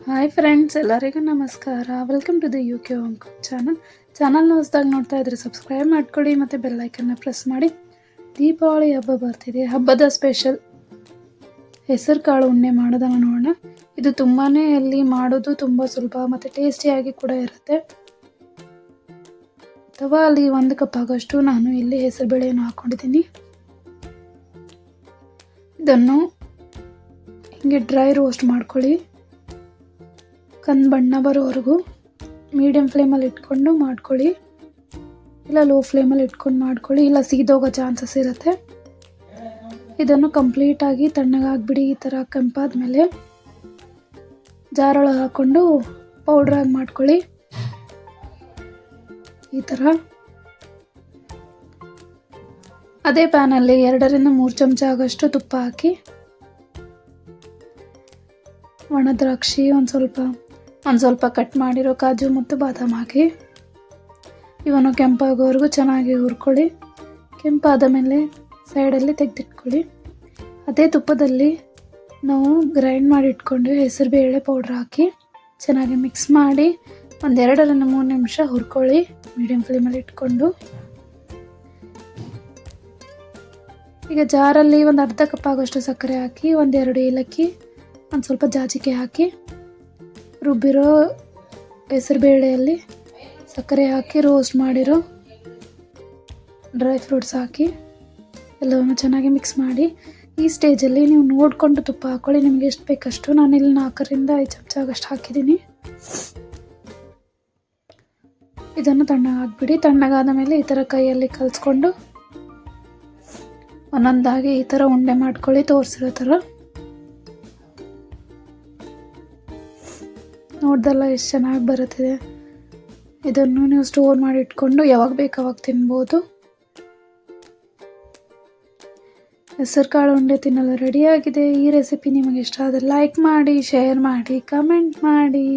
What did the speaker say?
Hi friends, ಎಲ್ಲರಿಗೂ ನಮಸ್ಕಾರ. Welcome to the UK home cook ಚಾನಲ್ನ ಹೊಸದಾಗಿ ನೋಡ್ತಾ ಇದ್ರೆ ಸಬ್ಸ್ಕ್ರೈಬ್ ಮಾಡ್ಕೊಳ್ಳಿ ಮತ್ತು ಬೆಲ್ಲೈಕನ್ನ ಪ್ರೆಸ್ ಮಾಡಿ. ದೀಪಾವಳಿ ಹಬ್ಬ ಬರ್ತಿದೆ. ಹಬ್ಬದ ಸ್ಪೆಷಲ್ ಹೆಸರು ಕಾಳು ಉಂಡೆ ಮಾಡೋದನ್ನು ನೋಡೋಣ. ಇದು ತುಂಬಾ ಅಲ್ಲಿ ಮಾಡೋದು ತುಂಬ ಸುಲಭ ಮತ್ತು ಟೇಸ್ಟಿಯಾಗಿ ಕೂಡ ಇರುತ್ತೆ. ಅಥವಾ ಅಲ್ಲಿ 1 ಕಪ್ ಆಗೋಷ್ಟು ನಾನು ಇಲ್ಲಿ ಹೆಸರು ಬೇಳೆಯನ್ನು ಹಾಕ್ಕೊಂಡಿದ್ದೀನಿ. ಇದನ್ನು ಹಿಂಗೆ ಡ್ರೈ ರೋಸ್ಟ್ ಮಾಡ್ಕೊಳ್ಳಿ. ಕಂದು ಬಣ್ಣ ಬರೋವರೆಗೂ ಮೀಡಿಯಮ್ ಫ್ಲೇಮಲ್ಲಿ ಇಟ್ಕೊಂಡು ಮಾಡ್ಕೊಳ್ಳಿ, ಇಲ್ಲ ಲೋ ಫ್ಲೇಮಲ್ಲಿ ಇಟ್ಕೊಂಡು ಮಾಡ್ಕೊಳ್ಳಿ, ಇಲ್ಲ ಸೀದೋಗೋ ಚಾನ್ಸಸ್ ಇರುತ್ತೆ. ಇದನ್ನು ಕಂಪ್ಲೀಟಾಗಿ ತಣ್ಣಗಾಗ್ಬಿಡಿ. ಈ ಥರ ಕೆಂಪಾದ ಮೇಲೆ ಜಾರೊಳಗೆ ಹಾಕ್ಕೊಂಡು ಪೌಡ್ರಾಗಿ ಮಾಡ್ಕೊಳ್ಳಿ. ಈ ಥರ ಅದೇ ಪ್ಯಾನಲ್ಲಿ 2 ರಿಂದ 3 ಚಮಚ ಆಗೋಷ್ಟು ತುಪ್ಪ ಹಾಕಿ, ಒಣ ದ್ರಾಕ್ಷಿ, ಒಂದು ಸ್ವಲ್ಪ ಕಟ್ ಮಾಡಿರೋ ಕಾಜು ಮತ್ತು ಬಾದಾಮ್ ಹಾಕಿ ಇವನ್ನು ಕೆಂಪಾಗೋವರೆಗೂ ಚೆನ್ನಾಗಿ ಹುರ್ಕೊಳ್ಳಿ. ಕೆಂಪಾದ ಮೇಲೆ ಸೈಡಲ್ಲಿ ತೆಗೆದಿಟ್ಕೊಳ್ಳಿ. ಅದೇ ತುಪ್ಪದಲ್ಲಿ ನಾವು ಗ್ರೈಂಡ್ ಮಾಡಿ ಇಟ್ಕೊಂಡು ಹೆಸರುಬೇಳೆ ಪೌಡ್ರ್ ಹಾಕಿ ಚೆನ್ನಾಗಿ ಮಿಕ್ಸ್ ಮಾಡಿ 2 ರಿಂದ 3 ನಿಮಿಷ ಹುರ್ಕೊಳ್ಳಿ ಮೀಡಿಯಮ್ ಫ್ಲೇಮಲ್ಲಿ ಇಟ್ಕೊಂಡು. ಈಗ ಜಾರಲ್ಲಿ ಒಂದು ಅರ್ಧ ಕಪ್ ಆಗೋಷ್ಟು ಸಕ್ಕರೆ ಹಾಕಿ, 1-2 ಏಲಕ್ಕಿ, ಒಂದು ಸ್ವಲ್ಪ ಜಾಜಿಕಾಯಿ ಹಾಕಿ, ರುಬ್ಬಿರೋ ಹೆಸರುಬೇಳೆಯಲ್ಲಿ ಸಕ್ಕರೆ ಹಾಕಿ ರೋಸ್ಟ್ ಮಾಡಿರೋ ಡ್ರೈ ಫ್ರೂಟ್ಸ್ ಹಾಕಿ ಎಲ್ಲವನ್ನು ಚೆನ್ನಾಗಿ ಮಿಕ್ಸ್ ಮಾಡಿ. ಈ ಸ್ಟೇಜಲ್ಲಿ ನೀವು ನೋಡಿಕೊಂಡು ತುಪ್ಪ ಹಾಕ್ಕೊಳ್ಳಿ, ನಿಮಗೆ ಎಷ್ಟು ಬೇಕಷ್ಟು. ನಾನಿಲ್ಲಿ 4 ರಿಂದ 5 ಚಮಚ ಆಗಷ್ಟು ಹಾಕಿದ್ದೀನಿ. ಇದನ್ನು ತಣ್ಣಗಾಗ್ಬಿಡಿ. ತಣ್ಣಗಾದ ಮೇಲೆ ಈ ಥರ ಕೈಯಲ್ಲಿ ಕಲಿಸ್ಕೊಂಡು ಒಂದೊಂದಾಗಿ ಈ ಥರ ಉಂಡೆ ಮಾಡ್ಕೊಳ್ಳಿ, ತೋರಿಸಿರೋ ಥರ. ನೋಡ್ದಲ್ಲ ಎಷ್ಟು ಚೆನ್ನಾಗಿ ಬರುತ್ತಿದೆ. ಇದನ್ನು ನೀವು ಸ್ಟೋರ್ ಮಾಡಿ ಇಟ್ಕೊಂಡು ಯಾವಾಗ ಬೇಕು ಅವಾಗ ತಿನ್ಬೋದು. ಹೆಸರು ಕಾಳು ಉಂಡೆ ತಿನ್ನಲು ರೆಡಿಯಾಗಿದೆ. ಈ ರೆಸಿಪಿ ನಿಮಗೆ ಇಷ್ಟ ಆದರೆ ಲೈಕ್ ಮಾಡಿ, ಶೇರ್ ಮಾಡಿ, ಕಮೆಂಟ್ ಮಾಡಿ.